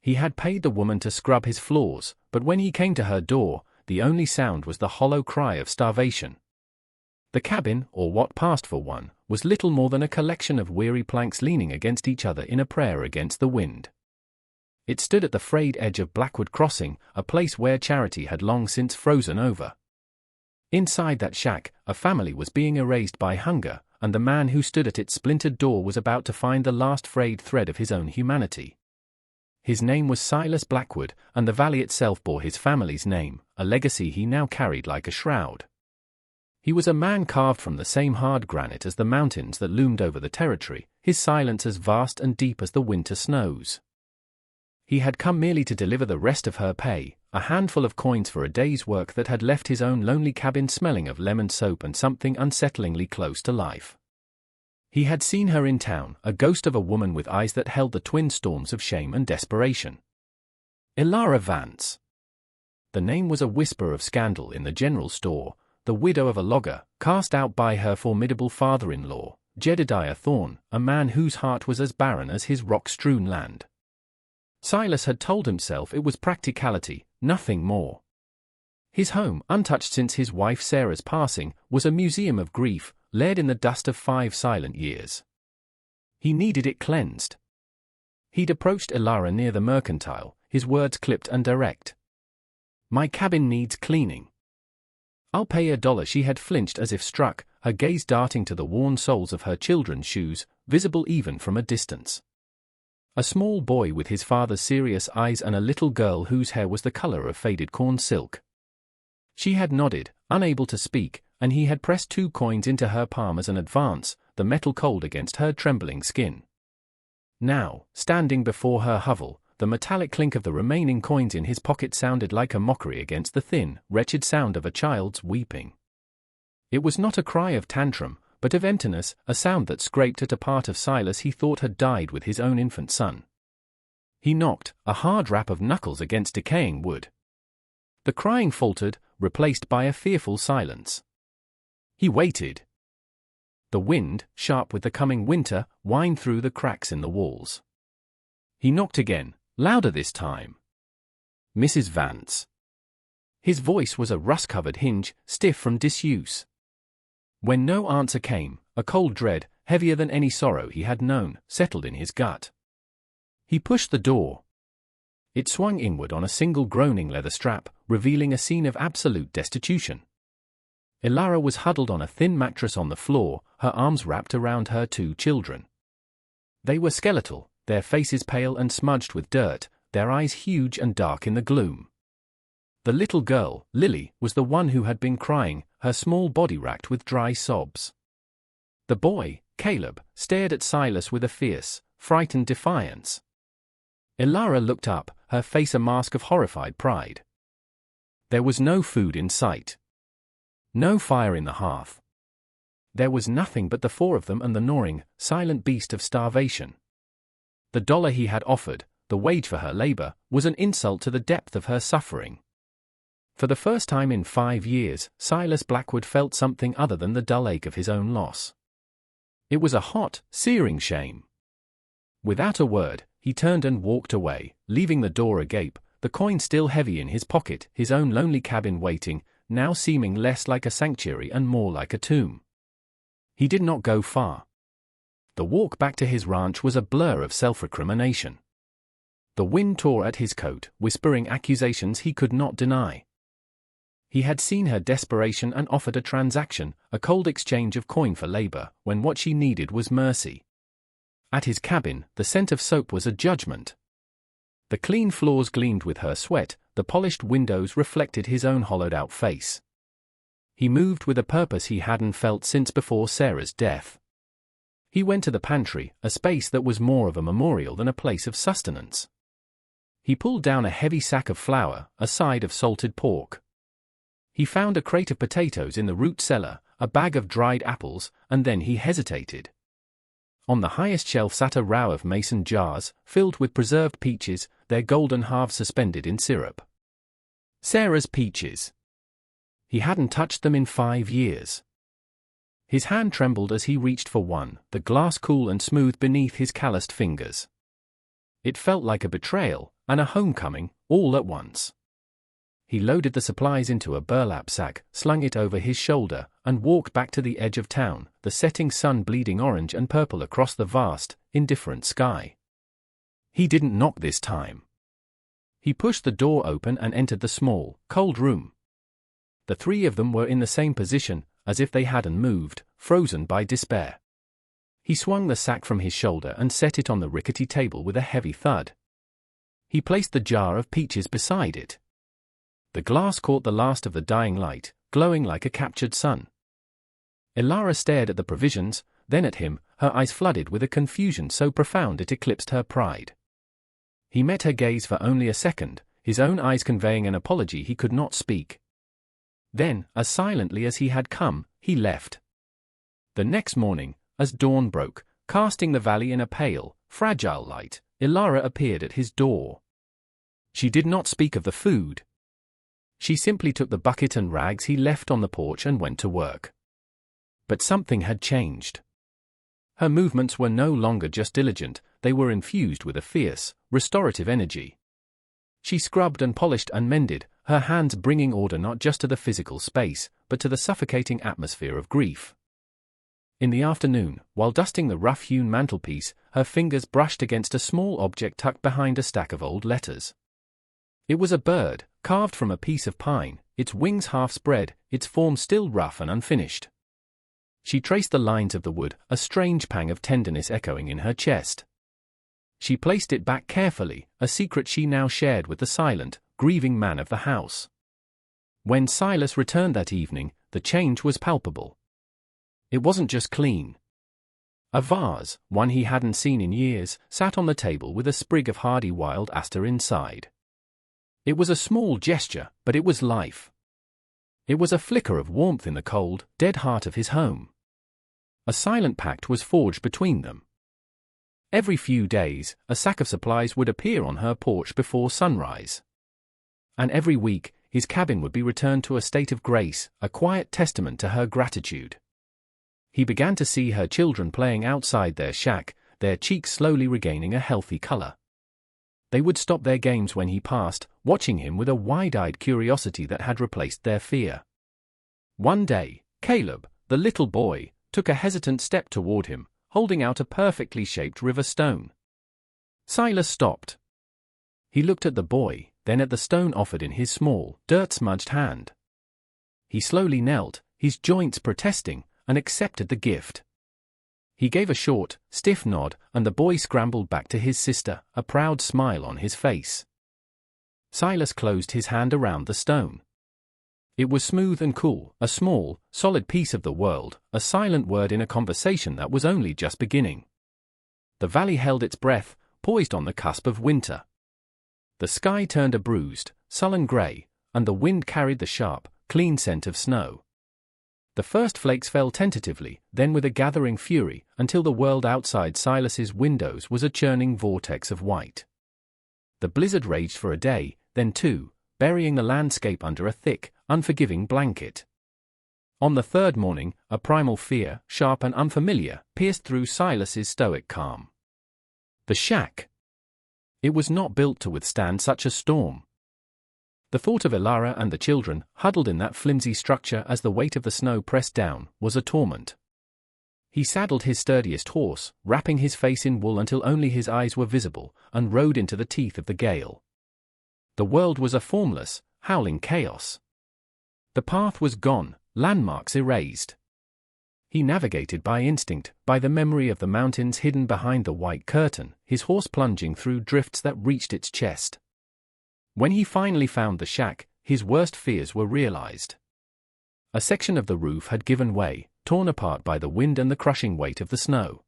He had paid the woman to scrub his floors, but when he came to her door, the only sound was the hollow cry of starvation. The cabin, or what passed for one, was little more than a collection of weary planks leaning against each other in a prayer against the wind. It stood at the frayed edge of Blackwood Crossing, a place where charity had long since frozen over. Inside that shack, a family was being erased by hunger, and the man who stood at its splintered door was about to find the last frayed thread of his own humanity. His name was Silas Blackwood, and the valley itself bore his family's name, a legacy he now carried like a shroud. He was a man carved from the same hard granite as the mountains that loomed over the territory, his silence as vast and deep as the winter snows. He had come merely to deliver the rest of her pay, a handful of coins for a day's work that had left his own lonely cabin smelling of lemon soap and something unsettlingly close to life. He had seen her in town, a ghost of a woman with eyes that held the twin storms of shame and desperation. Elara Vance. The name was a whisper of scandal in the general store, the widow of a logger, cast out by her formidable father-in-law, Jedediah Thorne, a man whose heart was as barren as his rock-strewn land. Silas had told himself it was practicality, nothing more. His home, untouched since his wife Sarah's passing, was a museum of grief, laid in the dust of 5 silent years. He needed it cleansed. He'd approached Elara near the mercantile, his words clipped and direct. "My cabin needs cleaning." "I'll pay $1." She had flinched as if struck, her gaze darting to the worn soles of her children's shoes, visible even from a distance. A small boy with his father's serious eyes and a little girl whose hair was the color of faded corn silk. She had nodded, unable to speak, and he had pressed 2 coins into her palm as an advance, the metal cold against her trembling skin. Now, standing before her hovel, the metallic clink of the remaining coins in his pocket sounded like a mockery against the thin, wretched sound of a child's weeping. It was not a cry of tantrum, but of emptiness, a sound that scraped at a part of Silas he thought had died with his own infant son. He knocked, a hard rap of knuckles against decaying wood. The crying faltered, replaced by a fearful silence. He waited. The wind, sharp with the coming winter, whined through the cracks in the walls. He knocked again, louder this time. "Mrs. Vance." His voice was a rust-covered hinge, stiff from disuse. When no answer came, a cold dread, heavier than any sorrow he had known, settled in his gut. He pushed the door. It swung inward on a single groaning leather strap, revealing a scene of absolute destitution. Elara was huddled on a thin mattress on the floor, her arms wrapped around her 2 children. They were skeletal, their faces pale and smudged with dirt, their eyes huge and dark in the gloom. The little girl, Lily, was the one who had been crying, her small body racked with dry sobs. The boy, Caleb, stared at Silas with a fierce, frightened defiance. Elara looked up, her face a mask of horrified pride. There was no food in sight. No fire in the hearth. There was nothing but the 4 of them and the gnawing, silent beast of starvation. The $1 he had offered, the wage for her labor, was an insult to the depth of her suffering. For the first time in 5 years, Silas Blackwood felt something other than the dull ache of his own loss. It was a hot, searing shame. Without a word, he turned and walked away, leaving the door agape, the coin still heavy in his pocket, his own lonely cabin waiting, now seeming less like a sanctuary and more like a tomb. He did not go far. The walk back to his ranch was a blur of self-recrimination. The wind tore at his coat, whispering accusations he could not deny. He had seen her desperation and offered a transaction, a cold exchange of coin for labor, when what she needed was mercy. At his cabin, the scent of soap was a judgment. The clean floors gleamed with her sweat, the polished windows reflected his own hollowed-out face. He moved with a purpose he hadn't felt since before Sarah's death. He went to the pantry, a space that was more of a memorial than a place of sustenance. He pulled down a heavy sack of flour, a side of salted pork. He found a crate of potatoes in the root cellar, a bag of dried apples, and then he hesitated. On the highest shelf sat a row of mason jars, filled with preserved peaches, their golden halves suspended in syrup. Sarah's peaches. He hadn't touched them in 5 years. His hand trembled as he reached for one, the glass cool and smooth beneath his calloused fingers. It felt like a betrayal, and a homecoming, all at once. He loaded the supplies into a burlap sack, slung it over his shoulder, and walked back to the edge of town, the setting sun bleeding orange and purple across the vast, indifferent sky. He didn't knock this time. He pushed the door open and entered the small, cold room. The three of them were in the same position, as if they hadn't moved, frozen by despair. He swung the sack from his shoulder and set it on the rickety table with a heavy thud. He placed the jar of peaches beside it. The glass caught the last of the dying light, glowing like a captured sun. Elara stared at the provisions, then at him, her eyes flooded with a confusion so profound it eclipsed her pride. He met her gaze for only a second, his own eyes conveying an apology he could not speak. Then, as silently as he had come, he left. The next morning, as dawn broke, casting the valley in a pale, fragile light, Elara appeared at his door. She did not speak of the food. She simply took the bucket and rags he left on the porch and went to work. But something had changed. Her movements were no longer just diligent, they were infused with a fierce, restorative energy. She scrubbed and polished and mended, her hands bringing order not just to the physical space, but to the suffocating atmosphere of grief. In the afternoon, while dusting the rough-hewn mantelpiece, her fingers brushed against a small object tucked behind a stack of old letters. It was a bird, carved from a piece of pine, its wings half spread, its form still rough and unfinished. She traced the lines of the wood, a strange pang of tenderness echoing in her chest. She placed it back carefully, a secret she now shared with the silent, grieving man of the house. When Silas returned that evening, the change was palpable. It wasn't just clean. A vase, one he hadn't seen in years, sat on the table with a sprig of hardy wild aster inside. It was a small gesture, but it was life. It was a flicker of warmth in the cold, dead heart of his home. A silent pact was forged between them. Every few days, a sack of supplies would appear on her porch before sunrise. And every week, his cabin would be returned to a state of grace, a quiet testament to her gratitude. He began to see her children playing outside their shack, their cheeks slowly regaining a healthy color. They would stop their games when he passed, watching him with a wide-eyed curiosity that had replaced their fear. One day, Caleb, the little boy, took a hesitant step toward him, holding out a perfectly shaped river stone. Silas stopped. He looked at the boy, then at the stone offered in his small, dirt-smudged hand. He slowly knelt, his joints protesting, and accepted the gift. He gave a short, stiff nod, and the boy scrambled back to his sister, a proud smile on his face. Silas closed his hand around the stone. It was smooth and cool, a small, solid piece of the world, a silent word in a conversation that was only just beginning. The valley held its breath, poised on the cusp of winter. The sky turned a bruised, sullen gray, and the wind carried the sharp, clean scent of snow. The first flakes fell tentatively, then with a gathering fury, until the world outside Silas's windows was a churning vortex of white. The blizzard raged for a day, then two, burying the landscape under a thick, unforgiving blanket. On the third morning, a primal fear, sharp and unfamiliar, pierced through Silas's stoic calm. The shack. It was not built to withstand such a storm. The thought of Elara and the children, huddled in that flimsy structure as the weight of the snow pressed down, was a torment. He saddled his sturdiest horse, wrapping his face in wool until only his eyes were visible, and rode into the teeth of the gale. The world was a formless, howling chaos. The path was gone, landmarks erased. He navigated by instinct, by the memory of the mountains hidden behind the white curtain, his horse plunging through drifts that reached its chest. When he finally found the shack, his worst fears were realized. A section of the roof had given way, torn apart by the wind and the crushing weight of the snow.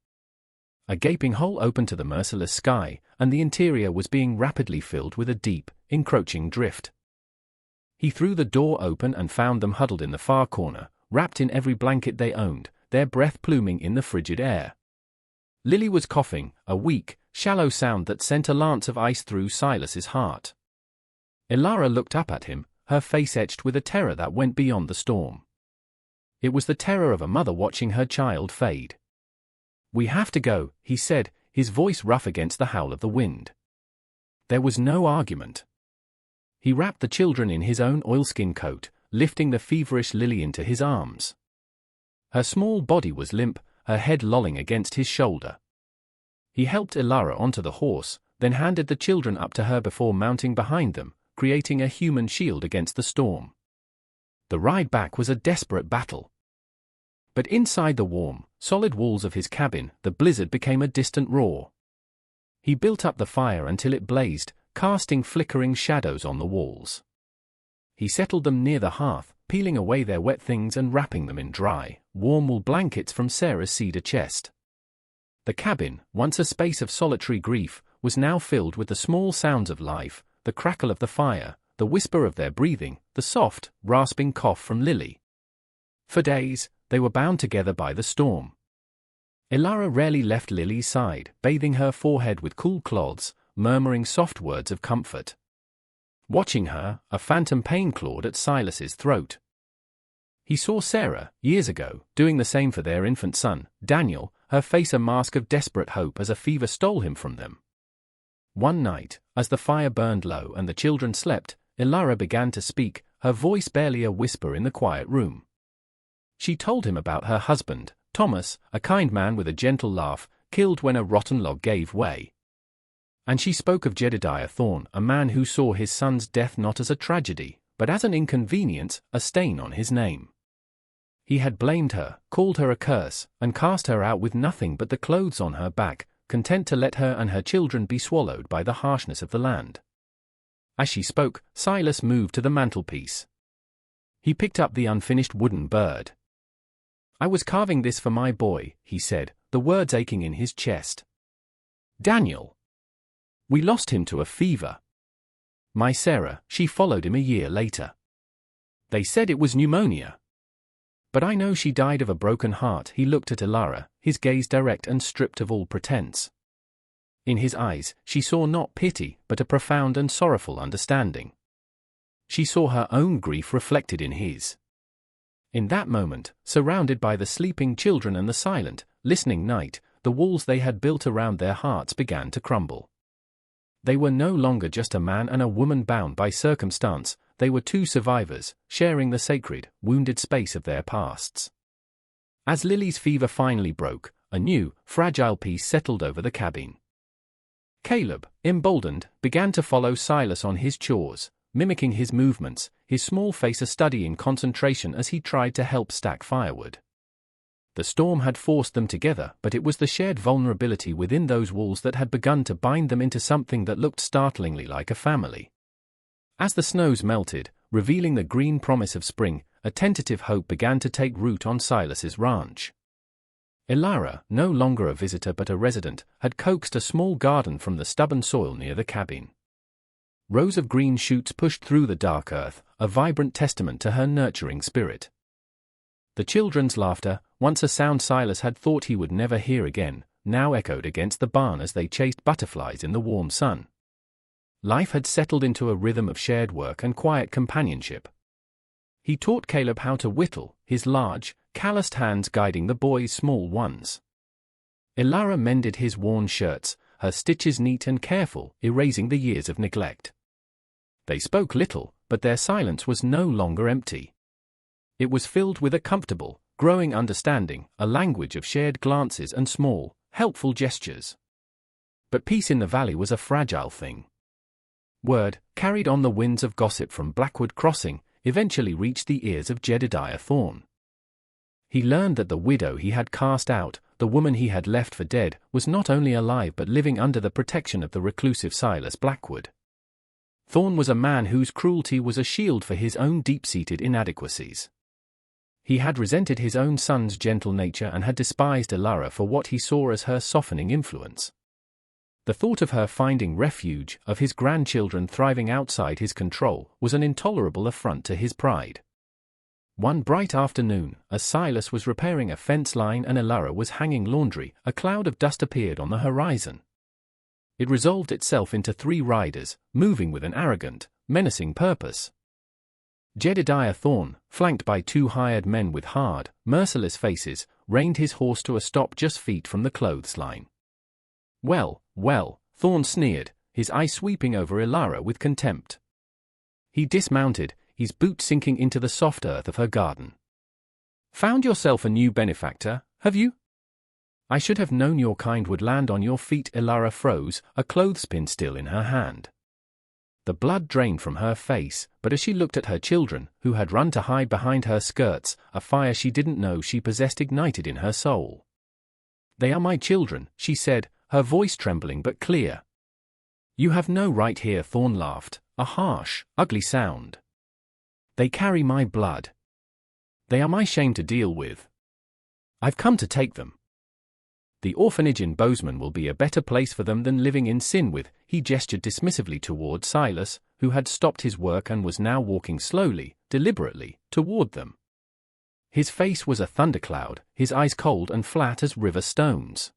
A gaping hole opened to the merciless sky, and the interior was being rapidly filled with a deep, encroaching drift. He threw the door open and found them huddled in the far corner, wrapped in every blanket they owned, their breath pluming in the frigid air. Lily was coughing, a weak, shallow sound that sent a lance of ice through Silas's heart. Elara looked up at him, her face etched with a terror that went beyond the storm. It was the terror of a mother watching her child fade. "We have to go," he said, his voice rough against the howl of the wind. There was no argument. He wrapped the children in his own oilskin coat, lifting the feverish Lily into his arms. Her small body was limp, her head lolling against his shoulder. He helped Ilara onto the horse, then handed the children up to her before mounting behind them, creating a human shield against the storm. The ride back was a desperate battle. But inside the warm, solid walls of his cabin, the blizzard became a distant roar. He built up the fire until it blazed, casting flickering shadows on the walls. He settled them near the hearth, peeling away their wet things and wrapping them in dry, warm wool blankets from Sarah's cedar chest. The cabin, once a space of solitary grief, was now filled with the small sounds of life, the crackle of the fire, the whisper of their breathing, the soft, rasping cough from Lily. For days, they were bound together by the storm. Ilara rarely left Lily's side, bathing her forehead with cool cloths, murmuring soft words of comfort. Watching her, a phantom pain clawed at Silas's throat. He saw Sarah, years ago, doing the same for their infant son, Daniel, her face a mask of desperate hope as a fever stole him from them. One night, as the fire burned low and the children slept, Ilara began to speak, her voice barely a whisper in the quiet room. She told him about her husband, Thomas, a kind man with a gentle laugh, killed when a rotten log gave way. And she spoke of Jedediah Thorne, a man who saw his son's death not as a tragedy, but as an inconvenience, a stain on his name. He had blamed her, called her a curse, and cast her out with nothing but the clothes on her back, content to let her and her children be swallowed by the harshness of the land. As she spoke, Silas moved to the mantelpiece. He picked up the unfinished wooden bird. "I was carving this for my boy," he said, the words aching in his chest. "Daniel. We lost him to a fever. My Sarah, she followed him a year later. They said it was pneumonia. But I know she died of a broken heart." He looked at Ilara, his gaze direct and stripped of all pretense. In his eyes, she saw not pity, but a profound and sorrowful understanding. She saw her own grief reflected in his. In that moment, surrounded by the sleeping children and the silent, listening night, the walls they had built around their hearts began to crumble. They were no longer just a man and a woman bound by circumstance, they were two survivors, sharing the sacred, wounded space of their pasts. As Lily's fever finally broke, a new, fragile peace settled over the cabin. Caleb, emboldened, began to follow Silas on his chores, mimicking his movements, his small face a study in concentration as he tried to help stack firewood. The storm had forced them together, but it was the shared vulnerability within those walls that had begun to bind them into something that looked startlingly like a family. As the snows melted, revealing the green promise of spring, a tentative hope began to take root on Silas's ranch. Ilara, no longer a visitor but a resident, had coaxed a small garden from the stubborn soil near the cabin. Rows of green shoots pushed through the dark earth, a vibrant testament to her nurturing spirit. The children's laughter, once a sound Silas had thought he would never hear again, now echoed against the barn as they chased butterflies in the warm sun. Life had settled into a rhythm of shared work and quiet companionship. He taught Caleb how to whittle, his large, calloused hands guiding the boy's small ones. Ilara mended his worn shirts, her stitches neat and careful, erasing the years of neglect. They spoke little, but their silence was no longer empty. It was filled with a comfortable, growing understanding, a language of shared glances and small, helpful gestures. But peace in the valley was a fragile thing. Word, carried on the winds of gossip from Blackwood Crossing, eventually reached the ears of Jedediah Thorne. He learned that the widow he had cast out, the woman he had left for dead, was not only alive but living under the protection of the reclusive Silas Blackwood. Thorne was a man whose cruelty was a shield for his own deep-seated inadequacies. He had resented his own son's gentle nature and had despised Ilara for what he saw as her softening influence. The thought of her finding refuge, of his grandchildren thriving outside his control, was an intolerable affront to his pride. One bright afternoon, as Silas was repairing a fence line and Ilara was hanging laundry, a cloud of dust appeared on the horizon. It resolved itself into 3 riders, moving with an arrogant, menacing purpose. Jedediah Thorne, flanked by 2 hired men with hard, merciless faces, reined his horse to a stop just feet from the clothesline. Well, Thorne sneered, his eye sweeping over Ilara with contempt. He dismounted, his boot sinking into the soft earth of her garden. "Found yourself a new benefactor, have you? I should have known your kind would land on your feet." Ilara froze, a clothespin still in her hand. The blood drained from her face, but as she looked at her children, who had run to hide behind her skirts, a fire she didn't know she possessed ignited in her soul. "They are my children," she said, her voice trembling but clear. "You have no right here." Thorn laughed, a harsh, ugly sound. "They carry my blood. They are my shame to deal with. I've come to take them. The orphanage in Bozeman will be a better place for them than living in sin with." He gestured dismissively toward Silas, who had stopped his work and was now walking slowly, deliberately, toward them. His face was a thundercloud, his eyes cold and flat as river stones.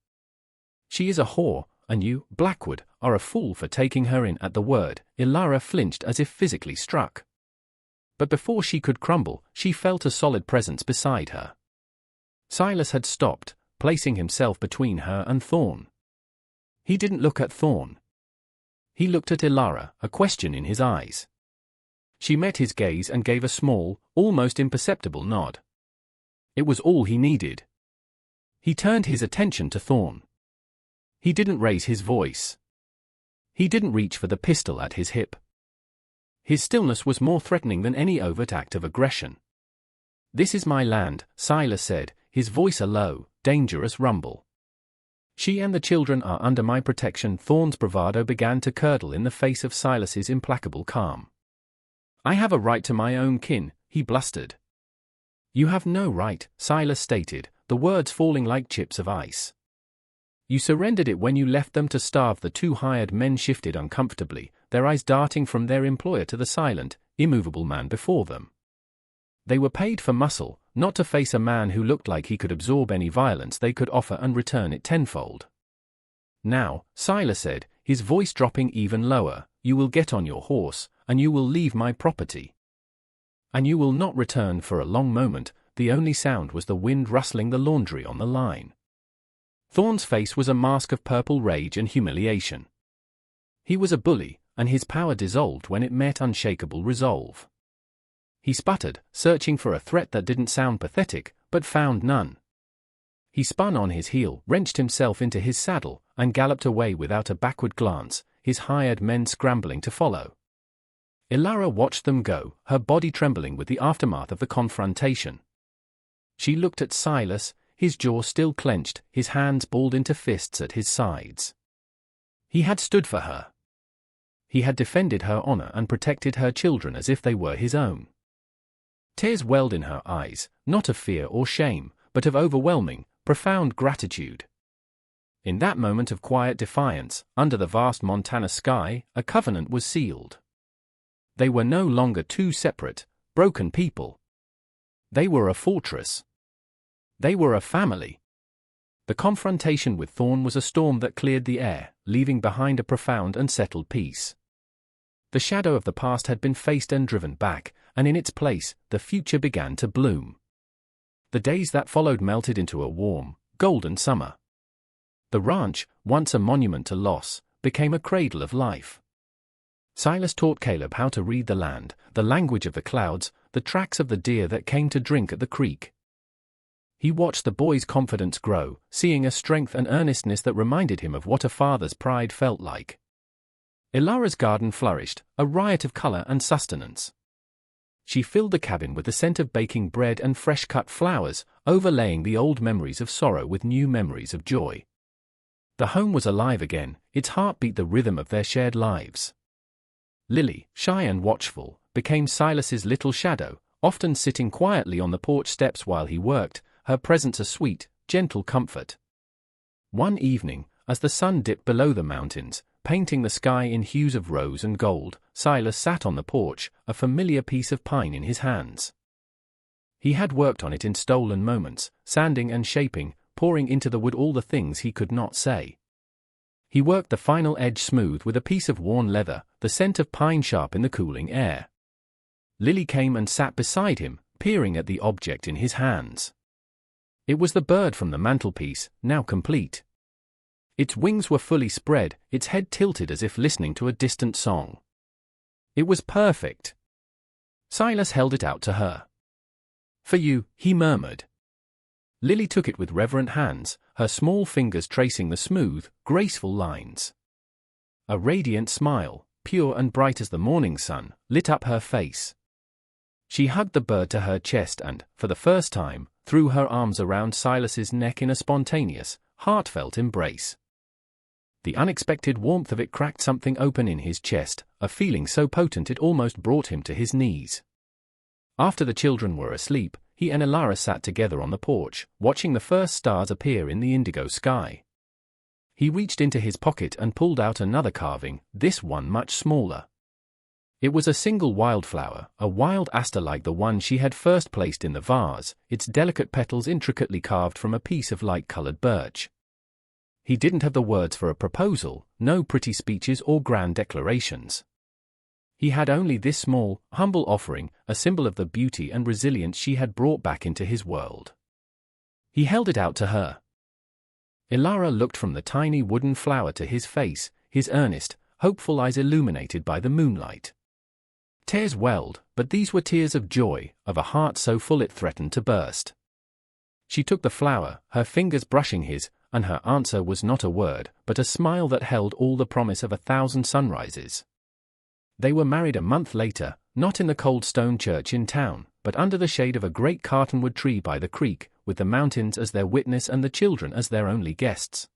"She is a whore, and you, Blackwood, are a fool for taking her in." At the word, Ilara flinched as if physically struck. But before she could crumble, she felt a solid presence beside her. Silas had stopped, placing himself between her and Thorn. He didn't look at Thorn. He looked at Ilara, a question in his eyes. She met his gaze and gave a small, almost imperceptible nod. It was all he needed. He turned his attention to Thorn. He didn't raise his voice. He didn't reach for the pistol at his hip. His stillness was more threatening than any overt act of aggression. "This is my land," Silas said, his voice a low, dangerous rumble. "She and the children are under my protection." Thorn's bravado began to curdle in the face of Silas's implacable calm. "I have a right to my own kin," he blustered. "You have no right," Silas stated, the words falling like chips of ice. "You surrendered it when you left them to starve." The two hired men shifted uncomfortably, their eyes darting from their employer to the silent, immovable man before them. They were paid for muscle, not to face a man who looked like he could absorb any violence they could offer and return it tenfold. "Now," Silas said, his voice dropping even lower, "you will get on your horse, and you will leave my property. And you will not return." For a long moment, the only sound was the wind rustling the laundry on the line. Thorn's face was a mask of purple rage and humiliation. He was a bully, and his power dissolved when it met unshakable resolve. He sputtered, searching for a threat that didn't sound pathetic, but found none. He spun on his heel, wrenched himself into his saddle, and galloped away without a backward glance, his hired men scrambling to follow. Ilara watched them go, her body trembling with the aftermath of the confrontation. She looked at Silas, his jaw still clenched, his hands balled into fists at his sides. He had stood for her. He had defended her honor and protected her children as if they were his own. Tears welled in her eyes, not of fear or shame, but of overwhelming, profound gratitude. In that moment of quiet defiance, under the vast Montana sky, a covenant was sealed. They were no longer two separate, broken people. They were a fortress. They were a family. The confrontation with Thorn was a storm that cleared the air, leaving behind a profound and settled peace. The shadow of the past had been faced and driven back, and in its place, the future began to bloom. The days that followed melted into a warm, golden summer. The ranch, once a monument to loss, became a cradle of life. Silas taught Caleb how to read the land, the language of the clouds, the tracks of the deer that came to drink at the creek. He watched the boy's confidence grow, seeing a strength and earnestness that reminded him of what a father's pride felt like. Ilara's garden flourished, a riot of color and sustenance. She filled the cabin with the scent of baking bread and fresh-cut flowers, overlaying the old memories of sorrow with new memories of joy. The home was alive again, its heart beat the rhythm of their shared lives. Lily, shy and watchful, became Silas's little shadow, often sitting quietly on the porch steps while he worked, her presence a sweet, gentle comfort. One evening, as the sun dipped below the mountains, painting the sky in hues of rose and gold, Silas sat on the porch, a familiar piece of pine in his hands. He had worked on it in stolen moments, sanding and shaping, pouring into the wood all the things he could not say. He worked the final edge smooth with a piece of worn leather, the scent of pine sharp in the cooling air. Lily came and sat beside him, peering at the object in his hands. It was the bird from the mantelpiece, now complete. Its wings were fully spread, its head tilted as if listening to a distant song. It was perfect. Silas held it out to her. "For you," he murmured. Lily took it with reverent hands, her small fingers tracing the smooth, graceful lines. A radiant smile, pure and bright as the morning sun, lit up her face. She hugged the bird to her chest and, for the first time, threw her arms around Silas's neck in a spontaneous, heartfelt embrace. The unexpected warmth of it cracked something open in his chest, a feeling so potent it almost brought him to his knees. After the children were asleep, he and Ilara sat together on the porch, watching the first stars appear in the indigo sky. He reached into his pocket and pulled out another carving, this one much smaller. It was a single wildflower, a wild aster like the one she had first placed in the vase, its delicate petals intricately carved from a piece of light-colored birch. He didn't have the words for a proposal, no pretty speeches or grand declarations. He had only this small, humble offering, a symbol of the beauty and resilience she had brought back into his world. He held it out to her. Ilara looked from the tiny wooden flower to his face, his earnest, hopeful eyes illuminated by the moonlight. Tears welled, but these were tears of joy, of a heart so full it threatened to burst. She took the flower, her fingers brushing his, and her answer was not a word, but a smile that held all the promise of 1,000 sunrises. They were married a month later, not in the cold stone church in town, but under the shade of a great cottonwood tree by the creek, with the mountains as their witness and the children as their only guests.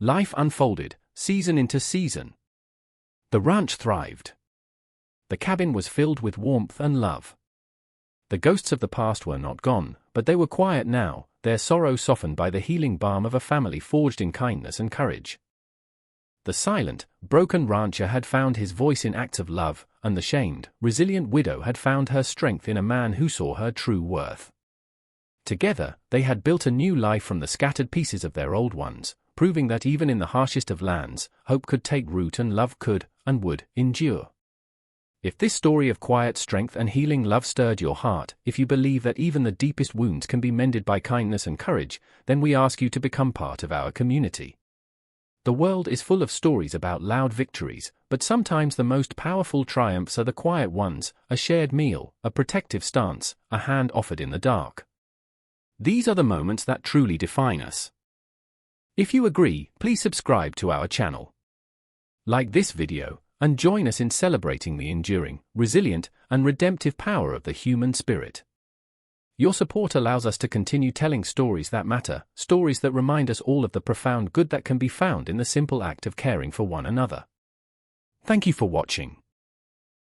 Life unfolded, season into season. The ranch thrived. The cabin was filled with warmth and love. The ghosts of the past were not gone, but they were quiet now, their sorrow softened by the healing balm of a family forged in kindness and courage. The silent, broken rancher had found his voice in acts of love, and the shamed, resilient widow had found her strength in a man who saw her true worth. Together, they had built a new life from the scattered pieces of their old ones, proving that even in the harshest of lands, hope could take root and love could, and would, endure. If this story of quiet strength and healing love stirred your heart, if you believe that even the deepest wounds can be mended by kindness and courage, then we ask you to become part of our community. The world is full of stories about loud victories, but sometimes the most powerful triumphs are the quiet ones, a shared meal, a protective stance, a hand offered in the dark. These are the moments that truly define us. If you agree, please subscribe to our channel. Like this video, and join us in celebrating the enduring, resilient, and redemptive power of the human spirit. Your support allows us to continue telling stories that matter, stories that remind us all of the profound good that can be found in the simple act of caring for one another. Thank you for watching.